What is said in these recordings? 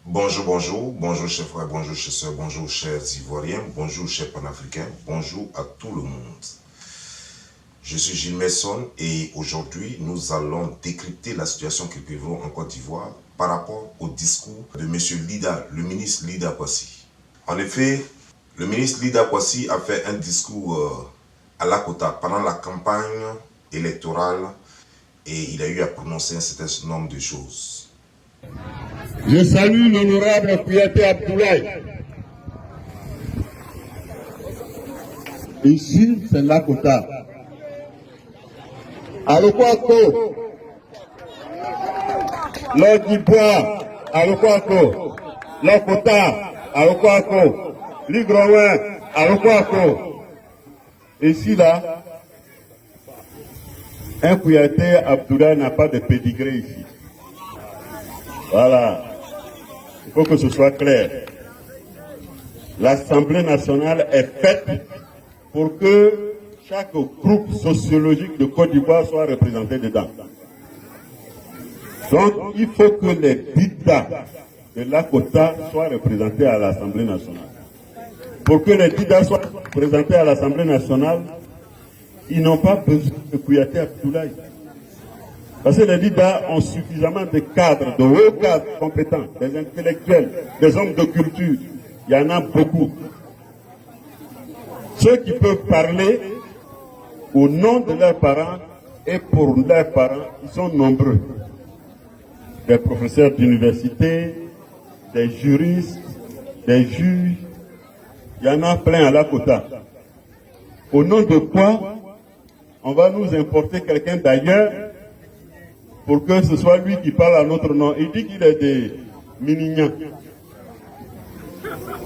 Bonjour, bonjour, bonjour chers frères, bonjour chers soeurs, bonjour chers Ivoiriens, bonjour chers panafricains, bonjour à tout le monde. Je suis Gilles Messon et aujourd'hui nous allons décrypter la situation qui prévaut en Côte d'Ivoire par rapport au discours de M. Lida, le ministre Lida Kwasi. En effet, le ministre Lida Kwasi a fait un discours à Lakota pendant la campagne électorale et il a eu à prononcer un certain nombre de choses. Je salue l'honorable Kouyaté Abdoulaye. Ici, c'est Lakota. Alokwako, Lodibois, Alokwako, Lakota, Alokwako, Ligrowen, Alokwako. Ici, là, un Kouyaté Abdoulaye n'a pas de pédigré ici. Voilà. Il faut que ce soit clair. L'Assemblée nationale est faite pour que chaque groupe sociologique de Côte d'Ivoire soit représenté dedans. Donc, il faut que les Dida de Lakota soient représentés à l'Assemblée nationale. Pour que les Dida soient représentés à l'Assemblée nationale, ils n'ont pas besoin de Kouyaté Abdoulaye. Parce que les Dida ont suffisamment de cadres, de hauts cadres compétents, des intellectuels, des hommes de culture. Il y en a beaucoup. Ceux qui peuvent parler au nom de leurs parents et pour leurs parents, ils sont nombreux. Des professeurs d'université, des juristes, des juges, il y en a plein à Lakota. Au nom de quoi on va nous importer quelqu'un d'ailleurs pour que ce soit lui qui parle à notre nom. Il dit qu'il est des Minignan.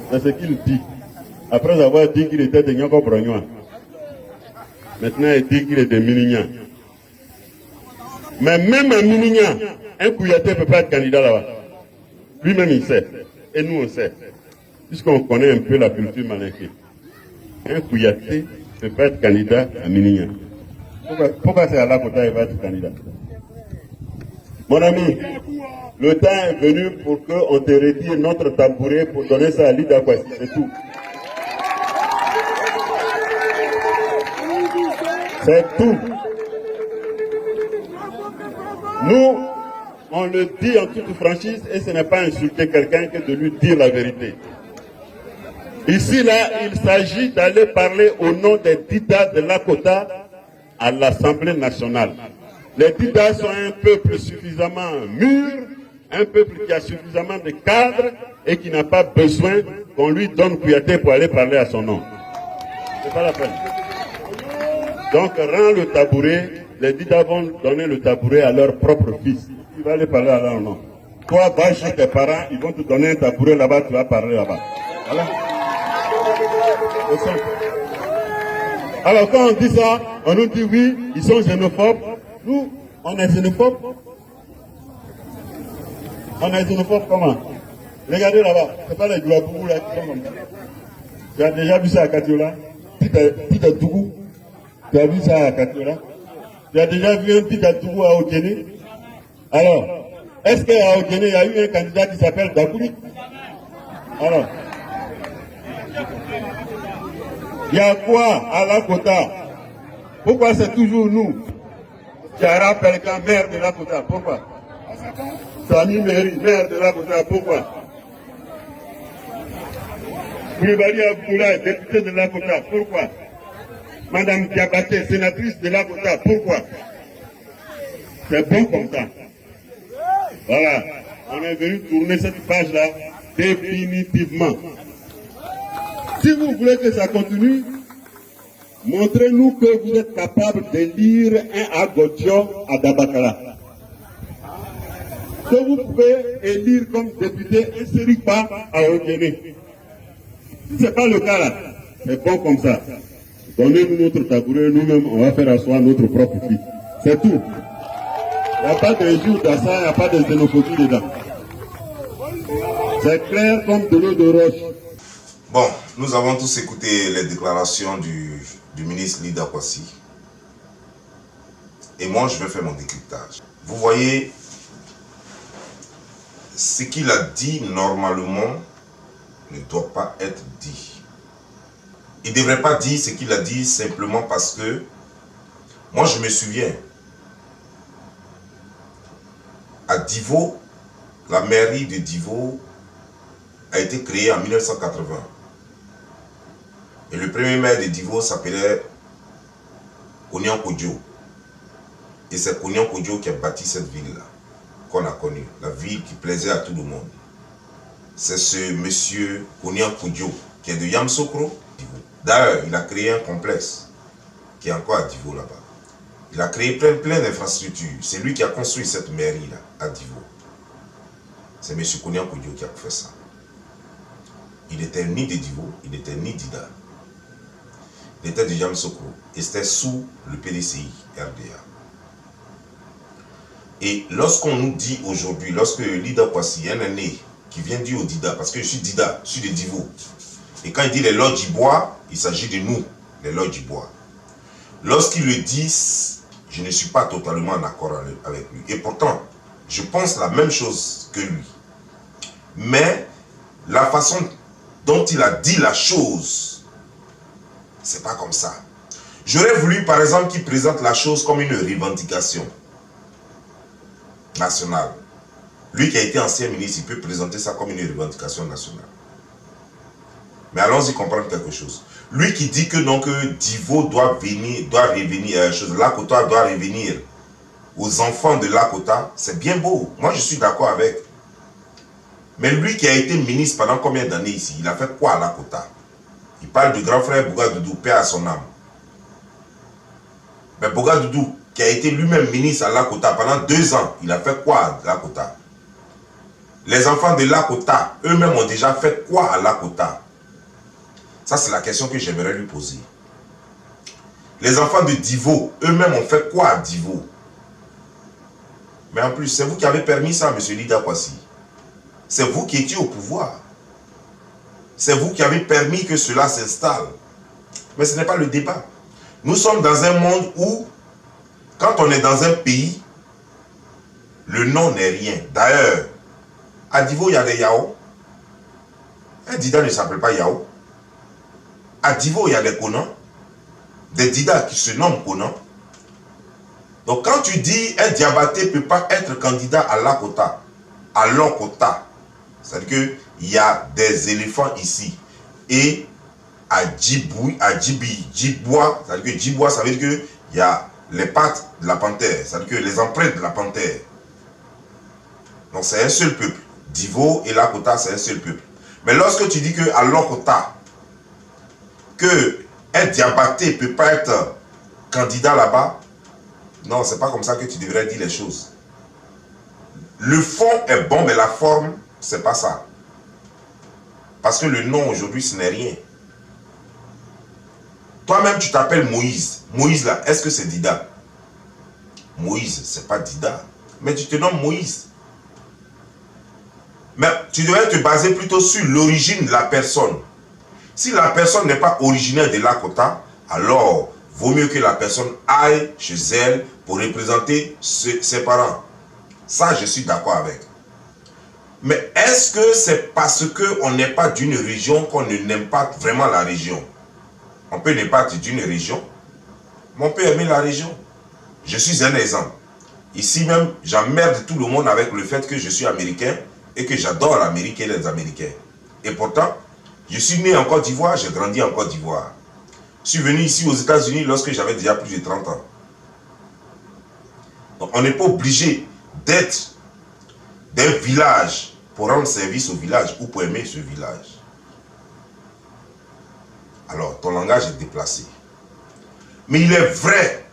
C'est ce qu'il dit. Après avoir dit qu'il était de Nyoko Brognois. Maintenant, il dit qu'il est de Minignan. Mais même à Minignan, un Kouyaté ne peut pas être candidat là-bas. Lui-même, il sait. Et nous, on sait. Puisqu'on connaît un peu la culture malinquée. Un Kouyaté ne peut pas être candidat à Minignan. Pourquoi c'est à Lakota qu'il va être candidat? Mon ami, le temps est venu pour qu'on te retire notre tabouret pour donner ça à Lida Kwasi, c'est tout. C'est tout. Nous, on le dit en toute franchise et ce n'est pas insulter quelqu'un que de lui dire la vérité. Ici, là, il s'agit d'aller parler au nom des Dida de Lakota à l'Assemblée nationale. Les Dida sont un peuple suffisamment mûr, un peuple qui a suffisamment de cadres et qui n'a pas besoin qu'on lui donne Kouyaté pour aller parler à son nom. C'est pas la peine. Donc, rends le tabouret, les Dida vont donner le tabouret à leur propre fils. Tu vas aller parler à leur nom. Toi, va chez tes parents, ils vont te donner un tabouret là-bas, tu vas parler là-bas. Voilà. C'est simple. Alors, quand on dit ça, on nous dit oui, ils sont xénophobes. Nous, on est xénophobe. On est xénophobe comment? Regardez là-bas, c'est pas les Douabougou là qui sont comme ça. Tu as déjà vu ça à Katiola? Petit Tougou. Tu as vu ça à Katiola? Tu as déjà vu un petit Tougou à Okene? Alors, est-ce qu'à Okene, il y a eu un candidat qui s'appelle Dakouli? Alors, il y a quoi à Lakota? Pourquoi c'est toujours nous? Tiara Pelka, maire de Lakota, pourquoi? Sami Meri, maire de Lakota, pourquoi? Koulibaly Abdoulaye, député de Lakota, pourquoi? Madame Diabaté, sénatrice de Lakota, pourquoi? C'est bon comme ça. Voilà, on est venu tourner cette page-là définitivement. Si vous voulez que ça continue, montrez-nous que vous êtes capable de lire un Agodio à Dabakala. Que vous pouvez élire comme député un Seripa à Ogene. Si ce n'est pas le cas là, c'est bon comme ça. Donnez-nous notre tabouret, nous-mêmes, on va faire asseoir notre propre fils. C'est tout. Il n'y a pas d'injure dans ça, il n'y a pas de xénophobie dedans. C'est clair comme de l'eau de roche. Bon, nous avons tous écouté les déclarations du ministre Lida Kwasi. Et moi, je vais faire mon décryptage. Vous voyez, ce qu'il a dit normalement ne doit pas être dit. Il ne devrait pas dire ce qu'il a dit simplement parce que, moi je me souviens, à Divo, la mairie de Divo a été créée en 1980. Et le premier maire de Divo s'appelait Konian Kodjo. Et c'est Konian Kodjo qui a bâti cette ville-là, qu'on a connue, la ville qui plaisait à tout le monde. C'est ce monsieur Konian Kodjo qui est de Yamsokro. D'ailleurs, il a créé un complexe qui est encore à Divo là-bas. Il a créé plein d'infrastructures. C'est lui qui a construit cette mairie-là à Divo. C'est M. Konian Kodjo qui a fait ça. Il n'était ni de Divo, il n'était ni d'Ida. Il était de Yamsokro. Et c'était sous le PDCI, RDA. Et lorsqu'on nous dit aujourd'hui, lorsque Lida Kwasi, un aîné qui vient dire au Dida, parce que je suis Dida, je suis de Divo. Et quand il dit les Lodges du bois, il s'agit de nous, les Lodges du bois. Lorsqu'il le dit, je ne suis pas totalement en accord avec lui. Et pourtant, je pense la même chose que lui. Mais la façon dont il a dit la chose, c'est pas comme ça. J'aurais voulu, par exemple, qu'il présente la chose comme une revendication nationale. Lui qui a été ancien ministre, il peut présenter ça comme une revendication nationale. Mais allons-y comprendre quelque chose. Lui qui dit que donc Divo doit revenir, Lakota doit revenir aux enfants de Lakota, c'est bien beau. Moi je suis d'accord avec. Mais lui qui a été ministre pendant combien d'années ici, il a fait quoi à Lakota? Il parle du grand frère Bougadoudou, paix à son âme. Mais Bougadoudou, qui a été lui-même ministre à Lakota pendant 2 ans, il a fait quoi à Lakota? Les enfants de Lakota, eux-mêmes ont déjà fait quoi à Lakota? Ça, c'est la question que j'aimerais lui poser. Les enfants de Divo, eux-mêmes ont fait quoi à Divo? Mais en plus, c'est vous qui avez permis ça, M. Lida Kwasi. C'est vous qui étiez au pouvoir. C'est vous qui avez permis que cela s'installe. Mais ce n'est pas le débat. Nous sommes dans un monde où, quand on est dans un pays, le nom n'est rien. D'ailleurs, à Divo, il y a des Yao. Un Dida ne s'appelle pas Yao. À Divo, il y a des Konan. Des Dida qui se nomment Konan. Donc quand tu dis un Diabaté ne peut pas être candidat à Lakota, à Lokota, c'est-à-dire qu'il y a des éléphants ici. Et à Djiboua, c'est-à-dire que Djiboua, ça veut dire qu'il y a les pattes de la panthère, c'est-à-dire que les empreintes de la panthère. Donc c'est un seul peuple. Divo et Lakota, c'est un seul peuple. Mais lorsque tu dis qu'à Lokota, qu'un Diabaté ne peut pas être candidat là-bas, non, c'est pas comme ça que tu devrais dire les choses. Le fond est bon, mais la forme, c'est pas ça. Parce que le nom aujourd'hui, ce n'est rien. Toi-même, tu t'appelles Moïse. Moïse, là, est-ce que c'est Dida? Moïse, c'est pas Dida. Mais tu te nommes Moïse. Mais tu devrais te baser plutôt sur l'origine de la personne. Si la personne n'est pas originaire de Lakota, alors vaut mieux que la personne aille chez elle pour représenter ses parents. Ça, je suis d'accord avec. Mais est-ce que c'est parce qu'on n'est pas d'une région qu'on n'aime pas vraiment la région? On peut ne pas être d'une région, mais on peut aimer la région. Je suis un exemple. Ici même, j'emmerde tout le monde avec le fait que je suis américain et que j'adore l'Amérique et les Américains. Et pourtant, je suis né en Côte d'Ivoire, j'ai grandi en Côte d'Ivoire. Je suis venu ici aux États-Unis lorsque j'avais déjà plus de 30 ans. Donc on n'est pas obligé d'être d'un village pour rendre service au village ou pour aimer ce village. Alors, ton langage est déplacé. Mais il est vrai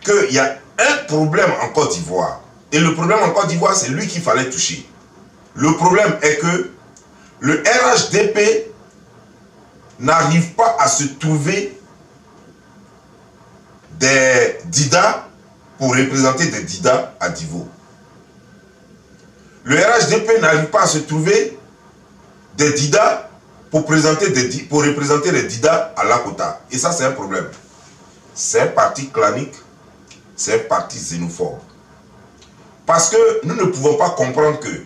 qu'il y a un problème en Côte d'Ivoire. Et le problème en Côte d'Ivoire, c'est lui qu'il fallait toucher. Le problème est que le RHDP n'arrive pas à se trouver des Dida pour représenter des Dida à Divo. Le RHDP n'arrive pas à se trouver des Dida pour représenter les Dida à Lakota. Et ça, c'est un problème. C'est un parti clanique, c'est un parti xénophobe. Parce que nous ne pouvons pas comprendre que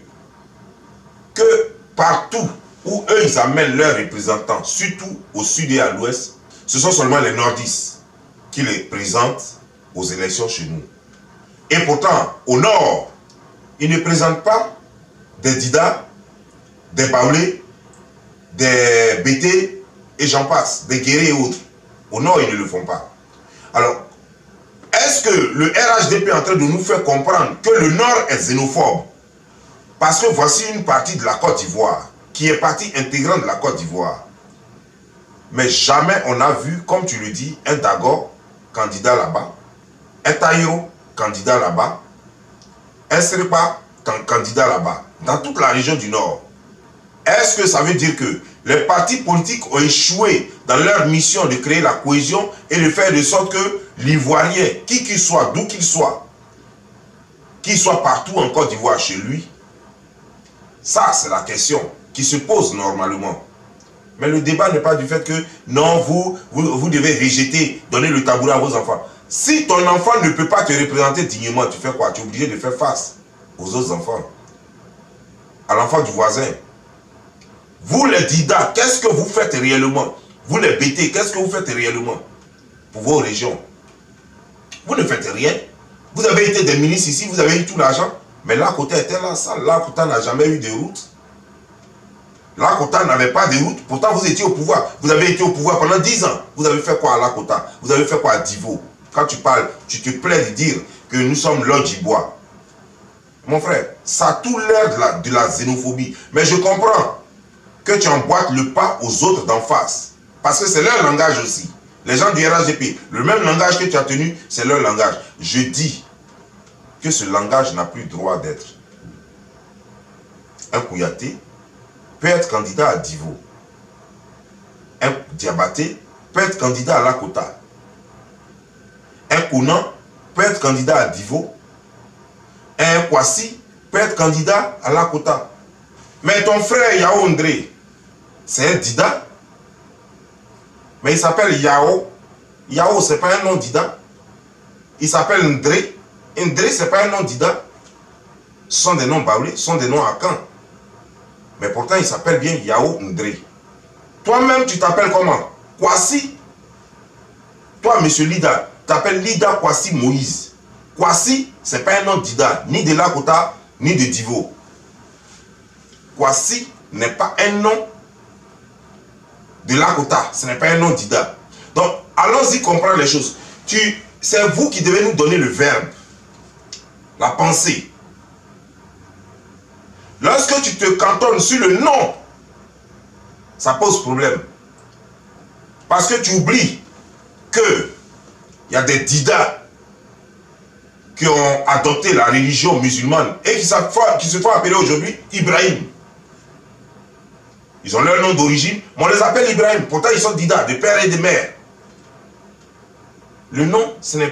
que partout où eux, ils amènent leurs représentants, surtout au sud et à l'ouest, ce sont seulement les nordistes qui les présentent aux élections chez nous. Et pourtant, au nord, ils ne présentent pas des Dida, des Baoulé, des BT, et j'en passe, des Guérés et autres. Au nord, ils ne le font pas. Alors, est-ce que le RHDP est en train de nous faire comprendre que le nord est xénophobe? Parce que voici une partie de la Côte d'Ivoire, qui est partie intégrante de la Côte d'Ivoire. Mais jamais on a vu, comme tu le dis, un Dagor, candidat là-bas, un Taïro, candidat là-bas, un Srepa, candidat là-bas, dans toute la région du Nord. Est-ce que ça veut dire que les partis politiques ont échoué dans leur mission de créer la cohésion et de faire de sorte que l'Ivoirien, qui qu'il soit, d'où qu'il soit partout en Côte d'Ivoire chez lui, ça c'est la question qui se pose normalement. Mais le débat n'est pas du fait que non, vous devez rejeter, donner le tabouret à vos enfants. Si ton enfant ne peut pas te représenter dignement, tu fais quoi? Tu es obligé de faire face aux autres enfants, à l'enfant du voisin. Vous les Dida, qu'est-ce que vous faites réellement? Vous les BT, qu'est-ce que vous faites réellement pour vos régions? Vous ne faites rien. Vous avez été des ministres ici, vous avez eu tout l'argent, mais Lakota était là, ça. Lakota n'a jamais eu de route. Lakota n'avait pas de route, pourtant vous étiez au pouvoir. Vous avez été au pouvoir pendant 10 ans. Vous avez fait quoi à Lakota? Vous avez fait quoi à Divo? Quand tu parles, tu te plais de dire que nous sommes l'Odjibois. Mon frère, ça a tout l'air de la xénophobie. Mais je comprends que tu emboîtes le pas aux autres d'en face. Parce que c'est leur langage aussi. Les gens du RHDP, le même langage que tu as tenu, c'est leur langage. Je dis que ce langage n'a plus droit d'être. Un Kouyaté peut être candidat à Divo. Un Diabaté peut être candidat à Lakota. Un Kounan peut être candidat à Divo. Un Kwasi peut être candidat à Lakota. Mais ton frère Yao Ndré, c'est un Dida. Mais il s'appelle Yao. Yao, ce n'est pas un nom Dida. Il s'appelle Ndré. Ndré, ce n'est pas un nom Dida. Ce sont des noms baoulés, ce sont des noms Akan. Mais pourtant, il s'appelle bien Yao Ndré. Toi-même, tu t'appelles comment? Kwasi. Toi, monsieur Lida, tu t'appelles Lida Kwasi Moïse. Kwasi, ce n'est pas un nom Dida, ni de Lakota, ni de Divo. Kwasi n'est pas un nom de Lakota, ce n'est pas un nom d'Ida. Donc, allons-y comprendre les choses. C'est vous qui devez nous donner le verbe, la pensée. Lorsque tu te cantonnes sur le nom, ça pose problème. Parce que tu oublies qu'il y a des Dida qui ont adopté la religion musulmane et qui se font appeler aujourd'hui Ibrahim. Ils ont leur nom d'origine, mais on les appelle Ibrahim. Pourtant, ils sont Dida, de père et de mère. Le nom, ce n'est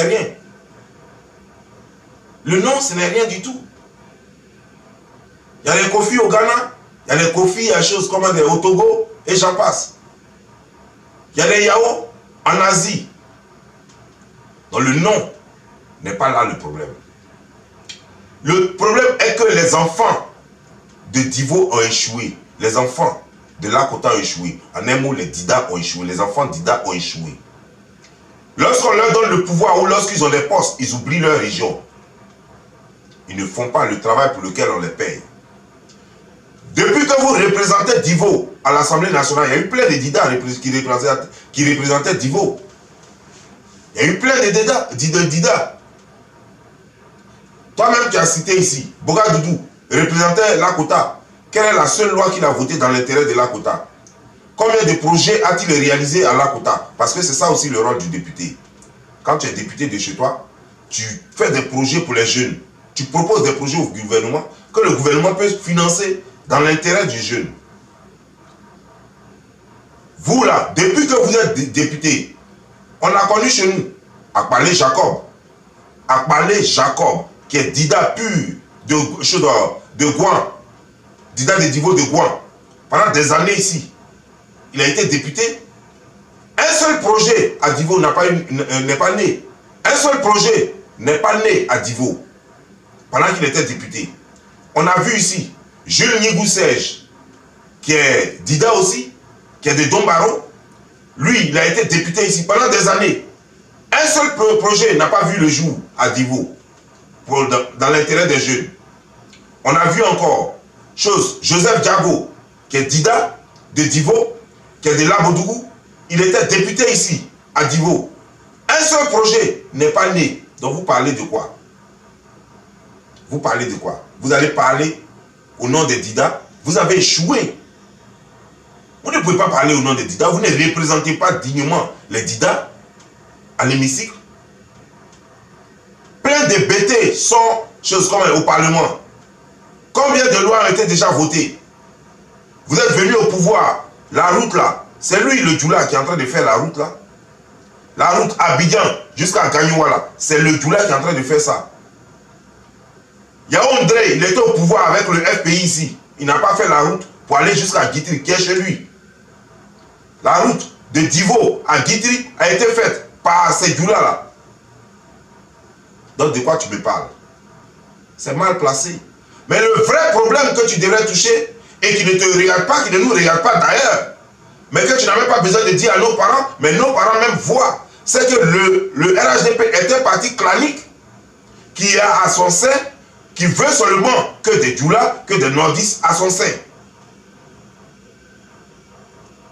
rien. Le nom, ce n'est rien du tout. Il y a les Kofi au Ghana, il y a les Kofi à choses comme au Togo, et j'en passe. Il y a les Yao en Asie. Donc le nom n'est pas là le problème. Le problème est que les enfants de Divo ont échoué. Les enfants de Lakota ont échoué. En un mot, les Dida ont échoué. Les enfants Dida ont échoué. Lorsqu'on leur donne le pouvoir ou lorsqu'ils ont des postes, ils oublient leur région. Ils ne font pas le travail pour lequel on les paye. Depuis que vous représentez Divo à l'Assemblée nationale, il y a eu plein de Dida qui représentaient Divo. Il y a eu plein de Dida. Toi-même tu as cité ici, Boga Doudou représentait Lakota. Quelle est la seule loi qu'il a votée dans l'intérêt de Lakota? Combien de projets a-t-il réalisé à Lakota? Parce que c'est ça aussi le rôle du député. Quand tu es député de chez toi, tu fais des projets pour les jeunes. Tu proposes des projets au gouvernement que le gouvernement peut financer dans l'intérêt du jeune. Vous là, depuis que vous êtes député, on a connu chez nous Akbalé Jacob. Akbalé Jacob, qui est Dida pur de Gouan. Dida de Divo de Gouan. Pendant des années ici, il a été député. Un seul projet à Divo n'est pas né. Un seul projet n'est pas né à Divo pendant qu'il était député. On a vu ici Jules Nigoussège, qui est Dida aussi, qui est de Dombaro, lui, il a été député ici pendant des années. Un seul projet n'a pas vu le jour à Divo, dans l'intérêt des jeunes. On a vu encore, Joseph Diago, qui est Dida, de Divo, qui est de Labodougou, il était député ici, à Divo. Un seul projet n'est pas né. Donc vous parlez de quoi? Vous parlez de quoi? Vous allez parler au nom des Dida. Vous avez échoué. Vous ne pouvez pas parler au nom des Dida. Vous ne représentez pas dignement les Dida à l'hémicycle. Plein de bêtés sont choses comme au Parlement. Combien de lois ont été déjà votées? Vous êtes venu au pouvoir. La route là, c'est lui le Djoula qui est en train de faire la route là. La route Abidjan jusqu'à Gagnoula, c'est le Djoula qui est en train de faire ça. Yaoundé, il était au pouvoir avec le FPI ici. Il n'a pas fait la route pour aller jusqu'à Guitry, qui est chez lui. La route de Divo à Guitry a été faite par ces Djoula là. Donc de quoi tu me parles? C'est mal placé. Mais le vrai problème que tu devrais toucher et qui ne te regarde pas, qui ne nous regarde pas d'ailleurs, mais que tu n'as même pas besoin de dire à nos parents, mais nos parents même voient, c'est que le RHDP est un parti clanique qui a à son sein, qui veut seulement que des Djoula, que des nordistes à son sein.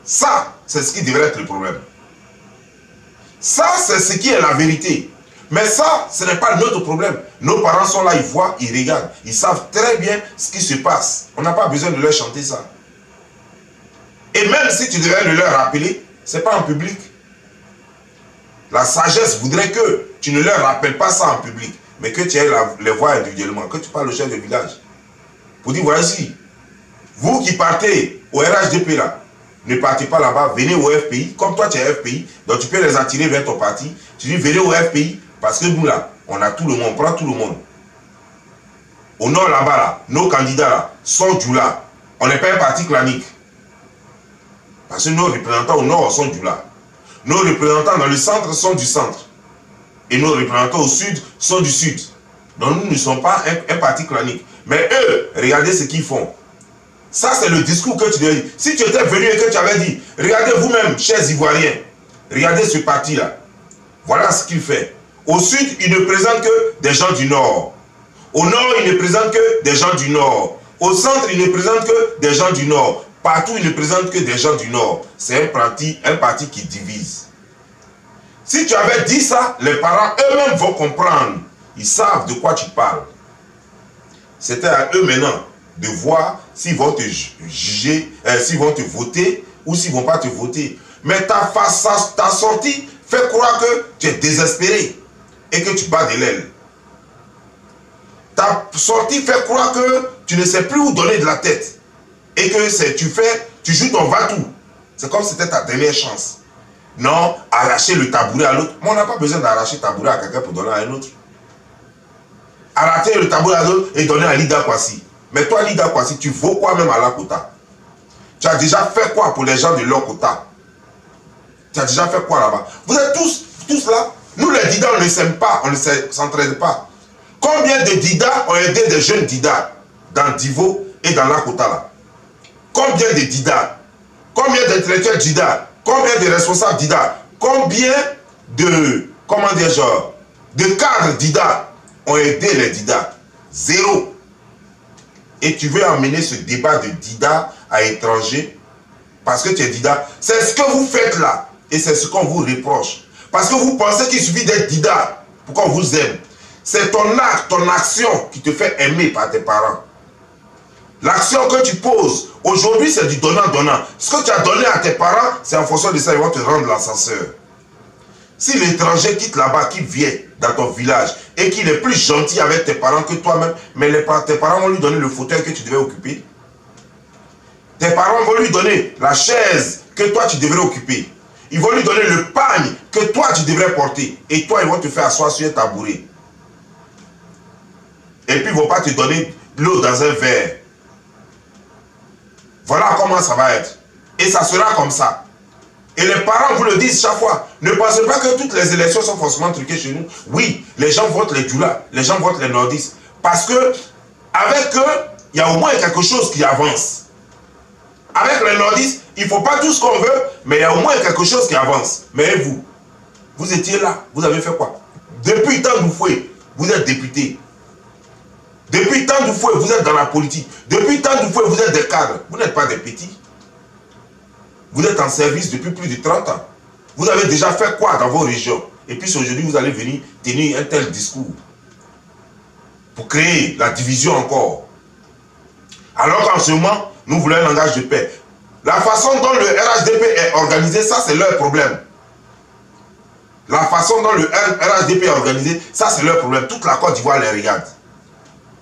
Ça, c'est ce qui devrait être le problème. Ça, c'est ce qui est la vérité. Mais ça, ce n'est pas notre problème. Nos parents sont là, ils voient, ils regardent. Ils savent très bien ce qui se passe. On n'a pas besoin de leur chanter ça. Et même si tu devais le leur rappeler, ce n'est pas en public. La sagesse voudrait que tu ne leur rappelles pas ça en public, mais que tu ailles les voir individuellement, que tu parles au chef de village. Pour dire, voici, vous qui partez au RHDP là, ne partez pas là-bas, venez au FPI. Comme toi tu es FPI, donc tu peux les attirer vers ton parti. Tu dis, venez au FPI, parce que nous là, on a tout le monde, on prend tout le monde. Au nord là-bas là, nos candidats là, sont Djoula. On n'est pas un parti clanique. Parce que nos représentants au nord sont Djoula. Nos représentants dans le centre sont du centre. Et nos représentants au sud sont du sud. Donc nous ne sommes pas un parti clanique. Mais eux, regardez ce qu'ils font. Ça, c'est le discours que tu devais dire. Si tu étais venu et que tu avais dit, regardez vous-même, chers Ivoiriens, regardez ce parti-là. Voilà ce qu'il fait. Au sud, il ne présente que des gens du nord. Au nord, il ne présente que des gens du nord. Au centre, il ne présente que des gens du nord. Partout, il ne présente que des gens du nord. C'est un parti qui divise. Si tu avais dit ça, les parents eux-mêmes vont comprendre. Ils savent de quoi tu parles. C'était à eux maintenant de voir s'ils vont te juger, s'ils vont te voter ou s'ils ne vont pas te voter. Mais ta sortie fait croire que tu es désespéré et que tu bats de l'aile. Ta sortie fait croire que tu ne sais plus où donner de la tête. Et que tu joues ton va-tout. C'est comme si c'était ta dernière chance. Non, arracher le tabouret à l'autre. Mais on n'a pas besoin d'arracher le tabouret à quelqu'un pour donner à un autre. Arracher le tabouret à l'autre et donner à Lida Kwasi. Mais toi, Lida Kwasi, tu vaux quoi même à la quota? Tu as déjà fait quoi pour les gens de leur quota? Tu as déjà fait quoi là-bas? Vous êtes tous là. Nous, les Dida, on ne s'aime pas, on ne s'entraide pas. Combien de Dida ont aidé des jeunes Dida dans Divo et dans la quota là? Combien de Dida? Combien d'intellectuels Dida? Combien de responsables Dida? Combien de, de cadres Dida ont aidé les Dida? Zéro. Et tu veux emmener ce débat de Dida à étranger parce que tu es Dida. C'est ce que vous faites là. Et c'est ce qu'on vous reproche. Parce que vous pensez qu'il suffit d'être Dida pour qu'on vous aime. C'est ton acte, ton action qui te fait aimer par tes parents. L'action que tu poses, aujourd'hui c'est du donnant-donnant. Ce que tu as donné à tes parents, c'est en fonction de ça, ils vont te rendre l'ascenseur. Si l'étranger quitte là-bas, qui vient dans ton village, et qu'il est plus gentil avec tes parents que toi-même, mais tes parents vont lui donner le fauteuil que tu devais occuper. Tes parents vont lui donner la chaise que toi tu devrais occuper. Ils vont lui donner le pagne que toi tu devrais porter. Et toi, ils vont te faire asseoir sur un tabouret. Et puis ils ne vont pas te donner de l'eau dans un verre. Voilà comment ça va être. Et ça sera comme ça. Et les parents vous le disent chaque fois. Ne pensez pas que toutes les élections sont forcément truquées chez nous. Oui, les gens votent les Djoula, les gens votent les nordistes. Parce que avec eux, il y a au moins quelque chose qui avance. Avec les nordistes, il ne faut pas tout ce qu'on veut, mais il y a au moins quelque chose qui avance. Mais vous, vous étiez là, vous avez fait quoi? Depuis Tandou Foué, vous êtes député. Depuis Tandou Foué, vous êtes dans la politique. Depuis Tandou Foué, vous êtes des cadres. Vous n'êtes pas des petits. Vous êtes en service depuis plus de 30 ans. Vous avez déjà fait quoi dans vos régions? Et puis aujourd'hui, vous allez venir tenir un tel discours pour créer la division encore. Alors qu'en ce moment, nous voulons un langage de paix. La façon dont le RHDP est organisé, ça c'est leur problème. La façon dont le RHDP est organisé, ça c'est leur problème. Toute la Côte d'Ivoire les regarde.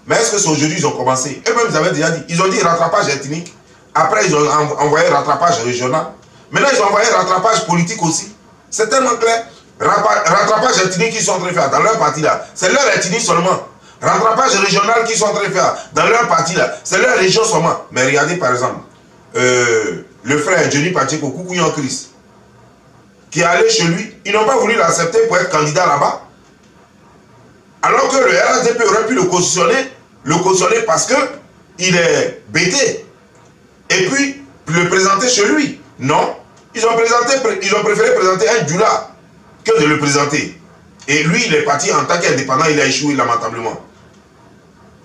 Mais est-ce que c'est aujourd'hui ils ont commencé? Eux-mêmes ils avaient déjà dit, ils ont dit rattrapage ethnique. Après ils ont envoyé rattrapage régional. Maintenant ils ont envoyé rattrapage politique aussi. C'est tellement clair. Rattrapage ethnique qu'ils sont en train de faire dans leur parti là, c'est leur ethnie seulement. Rattrapage régional qu'ils sont en train de faire dans leur parti là, c'est leur région seulement. Mais regardez par exemple, le frère Johnny Pacheco, Koukouyan Chris, qui est allé chez lui, ils n'ont pas voulu l'accepter pour être candidat là-bas. Alors que le RHDP aurait pu le cautionner parce qu'il est bêté. Et puis, le présenter chez lui. Non, ils ont préféré présenter un Djoula que de le présenter. Et lui, il est parti en tant qu'indépendant, il a échoué lamentablement.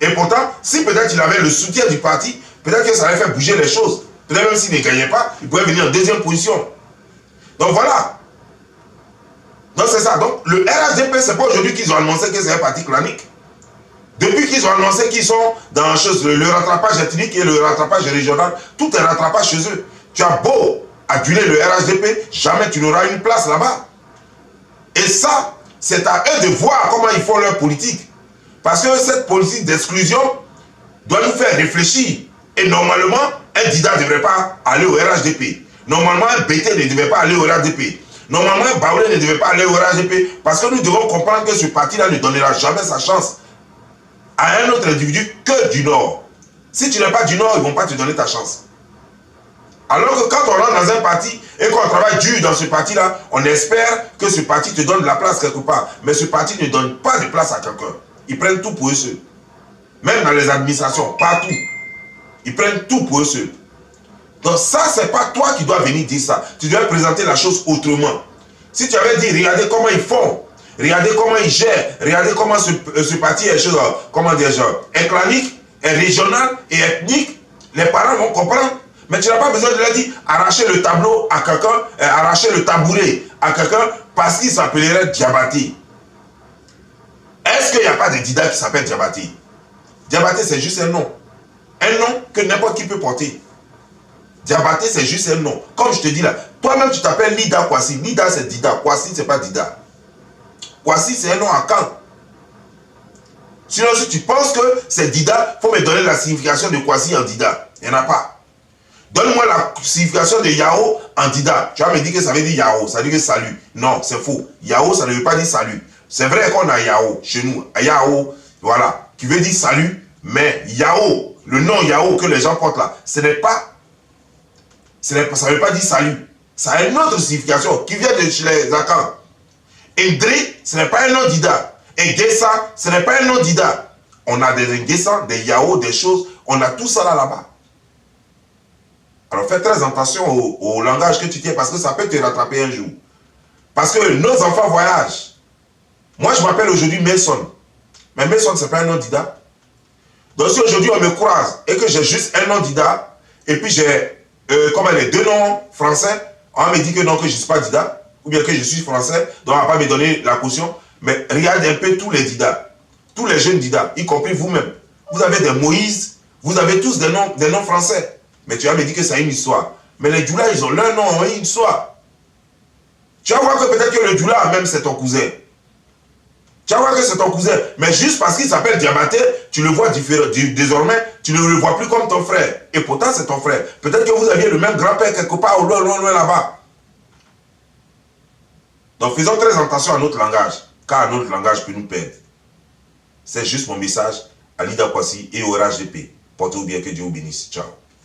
Et pourtant, si peut-être il avait le soutien du parti, peut-être que ça allait faire bouger les choses. Peut-être même s'il ne gagnait pas, il pourrait venir en deuxième position. Donc voilà. Donc c'est ça. Donc le RHDP, c'est pas aujourd'hui qu'ils ont annoncé que c'est un parti clanique. Depuis qu'ils ont annoncé qu'ils sont dans le rattrapage ethnique et le rattrapage régional, tout est rattrapage chez eux. Tu as beau aduler le RHDP, jamais tu n'auras une place là-bas. Et ça, c'est à eux de voir comment ils font leur politique. Parce que cette politique d'exclusion doit nous faire réfléchir. Et normalement, un Dida ne devrait pas aller au RHDP. Normalement, un BT ne devait pas aller au RHDP. Normalement, un Baoulé ne devait pas aller au RHDP. Parce que nous devons comprendre que ce parti-là ne donnera jamais sa chance à un autre individu que du Nord. Si tu n'es pas du Nord, ils ne vont pas te donner ta chance. Alors que quand on rentre dans un parti et qu'on travaille dur dans ce parti-là, on espère que ce parti te donne de la place quelque part. Mais ce parti ne donne pas de place à quelqu'un. Ils prennent tout pour eux seuls. Même dans les administrations, partout. Ils prennent tout pour eux seuls. Donc ça, c'est pas toi qui dois venir dire ça. Tu dois présenter la chose autrement. Si tu avais dit, regardez comment ils font, regardez comment ils gèrent, regardez comment ce parti est comment dire, est clanique, est régional et ethnique, les parents vont comprendre. Mais tu n'as pas besoin de leur dire arracher le tableau à quelqu'un, arracher le tabouret à quelqu'un parce qu'il s'appellerait Diabaté. Est-ce qu'il n'y a pas de Dida qui s'appelle Diabaté? Diabaté, c'est juste un nom. Un nom que n'importe qui peut porter. Diabaté, c'est juste un nom. Comme je te dis là, toi-même tu t'appelles Lida Kwasi. Lida, c'est Dida. Kwasi, c'est pas Dida. Kwasi, c'est un nom à Caen. Sinon, si tu penses que c'est Dida, il faut me donner la signification de Kwasi en Dida. Il n'y en a pas. Donne-moi la signification de Yao en Dida. Tu vas me dire que ça veut dire Yao, ça veut dire salut. Non, c'est faux. Yao, ça ne veut pas dire salut. C'est vrai qu'on a Yao chez nous. Yao, voilà, qui veut dire salut. Mais Yao, le nom Yao que les gens portent là, ça ne veut pas dire salut. Ça a une autre signification qui vient de chez les Akans. Indri, ce n'est pas un nom Dida. Et Gessa, ce n'est pas un nom Dida. On a des Gessa, des Yao, des choses. On a tout ça là-bas. Alors fais très attention au langage que tu tiens parce que ça peut te rattraper un jour. Parce que nos enfants voyagent. Moi, je m'appelle aujourd'hui Mason. Mais Mason, ce n'est pas un nom Dida. Donc si aujourd'hui on me croise et que j'ai juste un nom Dida, et puis j'ai comme les deux noms français, on me dit que non, que je ne suis pas Dida, ou bien que je suis français, donc on ne va pas me donner la caution. Mais regardez un peu tous les Dida, tous les jeunes Dida, y compris vous-même. Vous avez des Moïse, vous avez tous des noms français. Mais tu vas me dire que ça a une histoire. Mais les Djoula, ils ont leur nom, ont une histoire. Tu vas voir que peut-être que le Djoula, même, c'est ton cousin. Tu vas voir que c'est ton cousin. Mais juste parce qu'il s'appelle Diabaté, tu le vois différent. Désormais, tu ne le vois plus comme ton frère. Et pourtant, c'est ton frère. Peut-être que vous aviez le même grand-père quelque part au loin, loin, loin là-bas. Donc, faisons très attention à notre langage. Car notre langage peut nous perdre. C'est juste mon message à Lida Kwasi et au RHDP. Portez-vous bien, que Dieu vous bénisse. Ciao.